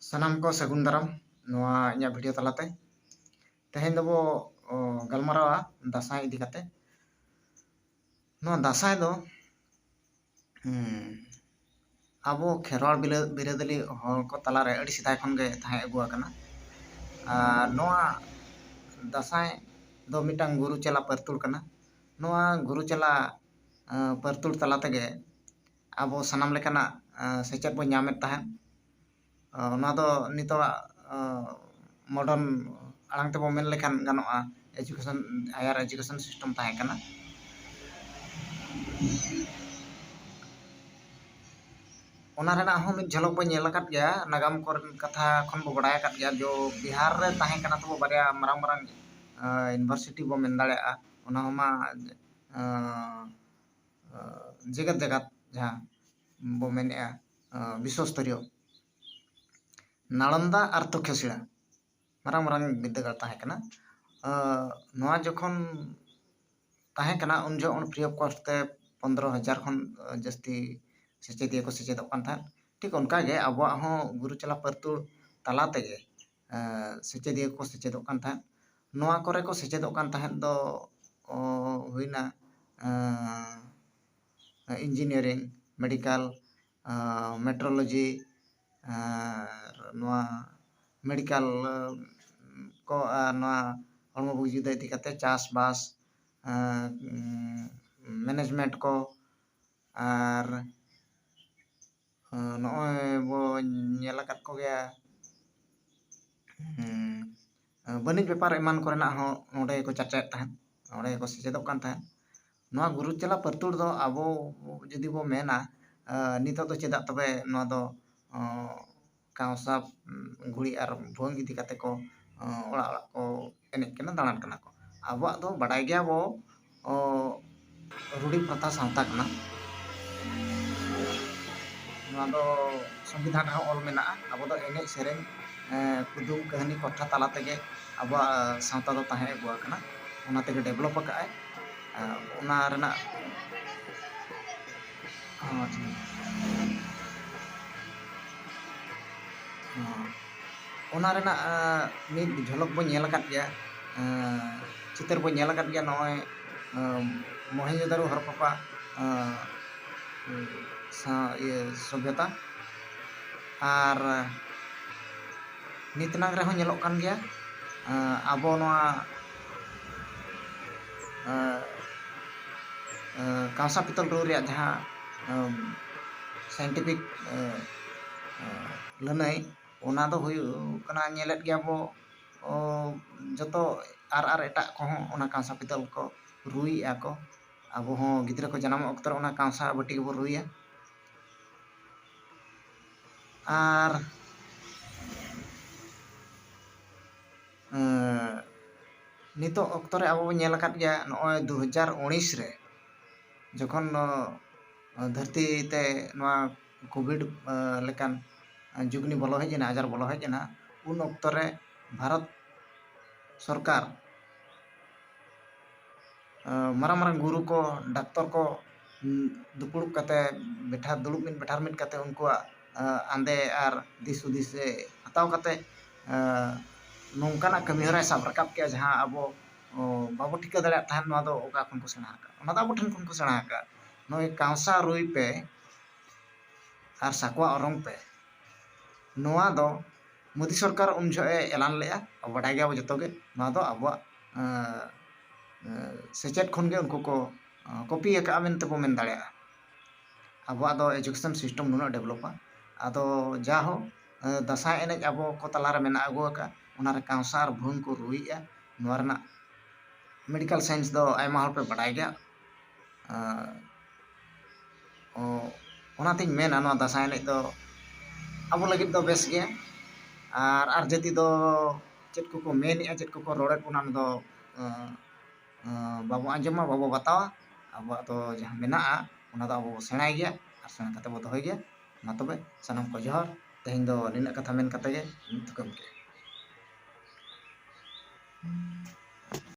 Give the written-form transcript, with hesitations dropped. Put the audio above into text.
ᱥᱟᱱᱟᱢ ᱠᱚ ᱥᱟᱹᱜᱩᱱ ᱫᱟᱨᱟᱢ ᱱᱚᱣᱟ ᱤᱧᱟᱹᱜ ᱵᱷᱤᱰᱤᱭᱳ ᱛᱟᱞᱟᱛᱮ ᱛᱮᱦᱮᱧ ᱫᱚᱵᱚ ᱜᱟᱞᱢᱟᱨᱟᱣᱟ ᱫᱟᱸᱥᱟᱭ ᱤᱫᱤ ᱠᱟᱛᱮ ᱱᱚᱣᱟ ᱫᱟᱸᱥᱟᱭ ᱫᱚ ᱟᱵᱚ ᱠᱷᱮᱨᱣᱟᱲ ᱵᱤᱨᱟᱹᱫᱟᱹᱞᱤ ᱦᱚᱲ ᱠᱚ ᱛᱟᱞᱟᱨᱮ ᱟᱹᱰᱤ ᱥᱮᱫᱟᱭ ᱠᱷᱚᱱ ᱜᱮ ᱛᱟᱦᱮᱸ ᱟᱹᱜᱩ ᱟᱠᱟᱱᱟ। ᱟᱨ ᱱᱚᱣᱟ ᱫᱟᱸᱥᱟᱭ ᱫᱚ ᱢᱤᱫᱴᱟᱝ ᱜᱩᱨᱩ ᱪᱮᱞᱟ ᱯᱟᱹᱨᱛᱩᱲ ᱠᱟᱱᱟ। ᱱᱚᱣᱟ ᱜᱩᱨᱩ ᱪᱮᱞᱟ ᱯᱟᱹᱨᱛᱩᱲ ᱛᱟᱞᱟ ᱛᱮᱜᱮ ᱟᱵᱚ ᱥᱟᱱᱟᱢ ᱞᱮᱠᱟᱱᱟᱜ ᱥᱮᱪᱮᱫ ᱵᱚᱱ ᱧᱟᱢᱮᱫ ᱛᱟᱦᱮᱸᱫ। ᱚᱱᱟ ᱫᱚ ᱱᱤᱛᱚᱜᱟᱜ ᱢᱚᱰᱟᱨᱱ ᱟᱲᱟᱝ ᱛᱮᱵᱚ ᱢᱮᱱ ᱞᱮᱠᱷᱟᱱ ᱜᱟᱱᱚᱜᱼᱟ ᱦᱟᱭᱟᱨ ᱮᱡᱩᱠᱮᱥᱚᱱ ᱥᱤᱥᱴᱮᱢ ᱛᱟᱦᱮᱸ ᱠᱟᱱᱟ। ᱚᱱᱟ ᱨᱮᱱᱟᱜ ᱦᱚᱸ ᱢᱤᱫ ᱡᱷᱚᱞᱚᱠ ᱵᱚᱱ ᱧᱮᱞ ᱟᱠᱟᱫ ᱜᱮᱭᱟ ᱱᱟᱜᱟᱢ ᱠᱚᱨᱮᱱ ᱠᱟᱛᱷᱟ ᱠᱷᱚᱱ ᱵᱚ ᱵᱟᱲᱟᱭ ᱟᱠᱟᱫ ᱜᱮᱭᱟ ᱡᱚ ᱵᱤᱦᱟᱨ ᱨᱮ ᱛᱟᱦᱮᱸ ᱠᱟᱱᱟ ᱛᱟᱵᱚ ᱵᱟᱨᱭᱟ ᱢᱟᱨᱟᱝ ᱢᱟᱨᱟᱝ ᱤᱭᱩᱱᱤᱵᱷᱟᱨᱥᱤᱴᱤ ᱵᱚ ᱢᱮᱱ ᱫᱟᱲᱮᱭᱟᱜᱼᱟ। ᱚᱱᱟ ᱦᱚᱸ ᱢᱟ ᱡᱮᱜᱮᱛ ᱡᱟᱠᱟᱛ ᱡᱟᱦᱟᱸ ᱵᱚ ᱢᱮᱱᱮᱜᱼᱟ ᱵᱤᱥᱥᱚᱥᱛᱚᱨᱤᱭᱚ ᱱᱟᱞᱚᱱᱫᱟ ᱟᱨ ᱛᱚᱠᱷᱚᱥᱤᱞᱟ ᱢᱟᱨᱟᱝ ᱢᱟᱨᱟᱝ ᱵᱤᱫᱽᱫᱟᱹᱜᱟᱲ ᱛᱟᱦᱮᱸ ᱠᱟᱱᱟ। ᱱᱚᱣᱟ ᱡᱚᱠᱷᱚᱱ ᱛᱟᱦᱮᱸ ᱠᱟᱱᱟ ᱩᱱ ᱡᱚᱠᱷᱚᱱ ᱯᱷᱨᱤ ᱚᱯᱷ ᱠᱚᱥᱴ te 15,000 ᱠᱷᱚᱱ ᱡᱟᱹᱥᱛᱤ ᱥᱮᱪᱮᱫᱤᱭᱟᱹ ᱠᱚ ᱥᱮᱪᱮᱫᱚᱜ ᱠᱟᱱ ᱛᱟᱦᱮᱸᱫ। ᱴᱷᱤᱠ ᱚᱱᱠᱟᱜᱮ ᱟᱵᱚᱣᱟᱜ ᱦᱚᱸ ᱜᱩᱨᱩ ᱪᱮᱞᱟ ᱯᱟᱹᱨᱛᱩᱲ ᱛᱟᱞᱟ ᱛᱮᱜᱮ ᱥᱮᱪᱮᱫᱤᱭᱟᱹ ᱠᱚ ᱥᱮᱪᱮᱫᱚᱜ ᱠᱟᱱ ᱛᱟᱦᱮᱸᱫ। ᱱᱚᱣᱟ ᱠᱚᱨᱮ ᱠᱚ ᱥᱮᱪᱮᱫᱚᱜ ᱠᱟᱱ ᱛᱟᱦᱮᱸᱫ ᱫᱚ ᱦᱩᱭᱱᱟ ᱤᱧᱡᱤᱱᱤᱭᱟᱨᱤᱝ ᱢᱮᱰᱤᱠᱮᱞ ᱢᱮᱴᱨᱳᱞᱚᱡᱤ ᱱᱚᱣᱟ ᱢᱮᱰᱤᱠᱮᱞ ko ᱱᱚᱣᱟ ᱦᱚᱲᱢᱚ ᱵᱩᱜᱤ ᱡᱩᱫᱟᱹ ᱤᱫᱤ ᱠᱟᱛᱮ ᱪᱟᱥᱵᱟᱥ ᱢᱮᱱᱮᱡᱢᱮন্ট ko ᱟᱨ ᱱᱚᱜᱼᱚᱭ ᱵᱚ ᱧᱮᱞ ᱟᱠᱟᱫ ᱠᱚᱜᱮᱭᱟ ᱵᱟᱹᱱᱤᱡᱽ ᱵᱮᱯᱟᱨ ᱮᱢᱟᱱ ᱠᱚᱨᱮᱱᱟᱜ ᱦᱚᱸ ᱱᱚᱸᱰᱮ ᱜᱮᱠᱚ ᱪᱟᱨᱪᱟᱭᱮᱫ ᱛᱟᱦᱮᱸᱫ ᱱᱚᱸᱰᱮ ᱜᱮᱠᱚ ᱥᱮᱪᱮᱫᱚᱜ ᱠᱟᱱ ᱛᱟᱦᱮᱸᱫ। ᱱᱚᱣᱟ ᱜᱩᱨᱩ ᱪᱮᱞᱟ ᱯᱟᱹᱨᱛᱩᱲ ᱫᱚ ᱟᱵᱚ ᱡᱩᱫᱤ ᱵᱚ ᱢᱮᱱᱟ ᱱᱤᱛᱚᱜ ᱫᱚ ᱪᱮᱫᱟᱜ ᱛᱚᱵᱮ ᱱᱚᱣᱟ ᱫᱚ ᱠᱟᱸᱣᱥᱟ ᱜᱷᱩᱲᱤ ᱟᱨ ᱵᱷᱩᱣᱟᱹᱝ ᱤᱫᱤ ᱠᱟᱛᱮ ko ᱚᱲᱟᱜ ᱚᱲᱟᱜ ko ᱮᱱᱮᱡ ᱠᱟᱱᱟ ᱫᱟᱬᱟᱱ ᱠᱟᱱᱟ ko ᱟᱵᱚᱣᱟᱜ ᱫᱚ ᱵᱟᱰᱟᱭ ᱜᱮᱭᱟ ᱵᱚ ᱨᱩᱲᱤ ᱯᱨᱚᱛᱷᱟ ᱥᱟᱶᱛᱟ ᱠᱟᱱᱟ। ᱱᱚᱣᱟ ᱫᱚ ᱥᱚᱝᱵᱤᱫᱷᱟᱱ ᱨᱮᱦᱚᱸ ᱚᱞ ᱢᱮᱱᱟᱜᱼᱟ ᱟᱵᱚ ᱫᱚ ᱮᱱᱮᱡ ᱥᱮᱨᱮᱧ ᱠᱩᱫᱩᱢ ᱠᱟᱹᱦᱱᱤ ᱠᱚᱴᱷᱟ ᱛᱟᱞᱟ ᱛᱮᱜᱮ ᱟᱵᱚᱣᱟᱜ ᱥᱟᱶᱛᱟ ᱫᱚ ᱛᱟᱦᱮᱸ ᱟᱹᱜᱩ ᱟᱠᱟᱱᱟ ᱚᱱᱟ ᱛᱮᱜᱮ ᱰᱮᱵᱷᱞᱚᱯ ᱟᱠᱟᱜᱼᱟᱭ ᱚᱱᱟ ᱨᱮᱱᱟᱜ ᱚᱱᱟ ᱨᱮᱱᱟᱜ ᱢᱤᱫ ᱡᱷᱚᱞᱚᱠ ᱵᱚᱱ ᱧᱮᱞ ᱟᱠᱟᱫ ᱜᱮᱭᱟ ᱪᱤᱛᱟᱹᱨ ᱵᱚᱱ ᱧᱮᱞ ᱟᱠᱟᱫ ᱜᱮᱭᱟ ᱱᱚᱜᱼᱚᱭ ᱢᱚᱦᱮᱧᱡᱳᱫᱟᱲᱳ ᱦᱚᱨᱚᱯᱯᱟ ᱥᱚᱵᱷᱡᱚᱛᱟ ᱟᱨ ᱱᱤᱛᱱᱟᱝ ᱨᱮᱦᱚᱸ ᱧᱮᱞᱚᱜ ᱠᱟᱱ ᱜᱮᱭᱟ ᱟᱵᱚ ᱱᱚᱣᱟ ᱠᱟᱸᱥᱟ ᱯᱤᱛᱚᱞ ᱨᱩ ᱨᱮᱭᱟᱜ ᱡᱟᱦᱟᱸ ᱥᱟᱭᱮᱱᱴᱤᱯᱷᱤᱠ ᱞᱟᱹᱱᱟᱹᱭ ᱚᱱᱟ ᱫᱚ ᱦᱩᱭᱩᱜ ᱠᱟᱱᱟ ᱧᱮᱞᱮᱫ ᱜᱮᱭᱟ ᱵᱚ ᱡᱚᱛᱚ ᱟᱨ ᱮᱴᱟᱜ ᱠᱚᱦᱚᱸ ᱚᱱᱟ ᱠᱟᱸᱥᱟ ᱯᱤᱛᱚᱞ ᱠᱚ ᱨᱩᱭᱮᱜᱼᱟ ᱠᱚ ᱟᱵᱚ ᱦᱚᱸ ᱜᱤᱫᱽᱨᱟᱹ ᱠᱚ ᱡᱟᱱᱟᱢᱚᱜ ᱚᱠᱛᱚ ᱨᱮ ᱚᱱᱟ ᱠᱟᱸᱥᱟ ᱵᱟᱹᱴᱤ ᱜᱮᱵᱚ ᱨᱩᱭᱟ ᱟᱨ ᱱᱤᱛᱚᱜ ᱚᱠᱛᱚ ᱨᱮ ᱟᱵᱚ ᱵᱚᱱ ᱧᱮᱞ ᱟᱠᱟᱫ ᱜᱮᱭᱟ ᱱᱚᱜᱼᱚᱭ 2019 ᱨᱮ ᱡᱚᱠᱷᱚᱱ ᱫᱷᱟᱹᱨᱛᱤ ᱛᱮ ᱱᱚᱣᱟ ᱠᱳᱵᱷᱤᱰ ᱞᱮᱠᱟᱱ ᱡᱩᱜᱽᱱᱤ ᱵᱚᱞᱚ ᱦᱮᱡ ᱮᱱᱟ ᱟᱡᱟᱨ ᱵᱚᱞᱚ ᱦᱮᱡ ᱮᱱᱟ ᱩᱱ ᱚᱠᱛᱚ ᱨᱮ ᱵᱷᱟᱨᱚᱛ ᱥᱚᱨᱠᱟর ᱢᱟᱨᱟᱝ ᱢᱟᱨᱟᱝ ᱜᱩᱨᱩ ko ᱰᱟᱠᱛᱚᱨ ko ᱫᱩᱯᱲᱩᱵ ᱠᱟᱛᱮ ᱫᱩᱲᱩᱵ ᱢᱤᱫ ᱵᱮᱴᱷᱟᱨ ᱢᱤᱫ ᱠᱟᱛᱮ ᱩᱱᱠᱩᱣᱟᱜ ᱟᱸᱫᱮ ᱟᱨ ᱫᱤᱥ ᱦᱩᱫᱤᱥ ᱦᱟᱛᱟᱣ ᱠᱟᱛᱮ ᱱᱚᱝᱠᱟᱱᱟᱜ ᱠᱟᱹᱢᱤ ᱦᱚᱨᱟᱭ ᱥᱟᱵ ᱨᱟᱠᱟᱵ ᱠᱮᱜᱼᱟ ᱡᱟᱦᱟᱸ ᱟᱵᱚ ᱵᱟᱵᱚ ᱴᱷᱤᱠᱟᱹ ᱫᱟᱲᱮᱭᱟᱜ ᱛᱟᱦᱮᱸᱫ ᱱᱚᱣᱟ ᱫᱚ ᱚᱠᱟ ᱠᱷᱚᱱ ᱠᱚ ᱥᱮᱬᱟ ᱟᱠᱟᱫᱼᱟ ᱚᱱᱟ ᱫᱚ ᱟᱵᱚ ᱴᱷᱮᱱ ᱠᱷᱚᱱ ᱠᱚ ᱥᱮᱬᱟ ᱟᱠᱟᱫᱼᱟ ᱱᱚᱜᱼᱚᱭ ᱠᱟᱸᱣᱥᱟ ᱨᱩᱭ ᱯᱮ ᱟᱨ ᱥᱟᱠᱣᱟ ᱚᱨᱚᱝ ᱯᱮ ᱱᱚᱣᱟ ᱫᱚ ᱢᱳᱫᱤ ᱥᱚᱨᱠᱟর ᱩᱱ ᱡᱚᱦᱚᱜ ᱮ ᱮᱞᱟᱱ ᱞᱮᱜᱼᱟ ᱵᱟᱰᱟᱭ ᱜᱮᱭᱟᱵᱚ ᱡᱚᱛᱚ ᱜᱮ ᱱᱚᱣᱟ ᱫᱚ ᱟᱵᱚᱣᱟᱜ ᱥᱮᱪᱮᱫ ᱠᱷᱚᱱ ᱜᱮ ᱩᱱᱠᱩ ko ᱠᱚᱯᱤ ᱟᱠᱟᱜᱼᱟ ᱢᱮᱱᱛᱮ ᱵᱚ ᱢᱮᱱ ᱫᱟᱲᱮᱭᱟᱜᱼᱟ ᱟᱵᱚᱣᱟᱜ ᱫᱚ ᱮᱡᱩᱠᱮᱥᱚᱱ ᱥᱤᱥᱴᱮᱢ ᱱᱩᱱᱟᱹᱜ ᱰᱮᱵᱷᱞᱚᱯᱟ ᱟᱫᱚ ᱡᱟᱦᱳᱠ ᱫᱟᱸᱥᱟᱭ ᱮᱱᱮᱡ ᱟᱵᱚ ko ᱛᱟᱞᱟᱨᱮ ᱢᱮᱱᱟᱜ ᱟᱹᱜᱩ ᱟᱠᱟᱫᱼᱟ ᱚᱱᱟᱨᱮ ᱠᱟᱸᱣᱥᱟ ᱟᱨ ᱵᱷᱩᱣᱟᱹᱝ ko ᱨᱩᱭᱮᱜᱼᱟ ᱱᱚᱣᱟ ᱨᱮᱱᱟᱜ मेडिकल साइंस दो आयमा हर पे बड़ाई गया ओनातिन मेना नोआ दासाय एनेज दो आबो लागिद दो बेस गया आर जाति दो चेद को मेनेआ चेद को रोड़ेद बोना दो बाबो आंजमा बाबो बतावा आबो तो जहां मेनाआ ओना दो आबो सेणाय गया आर सेणा कते बो दोहय गया मा तबे सानाम को जोहर तेहेन दो निना कथा मेन कते गे थुकम के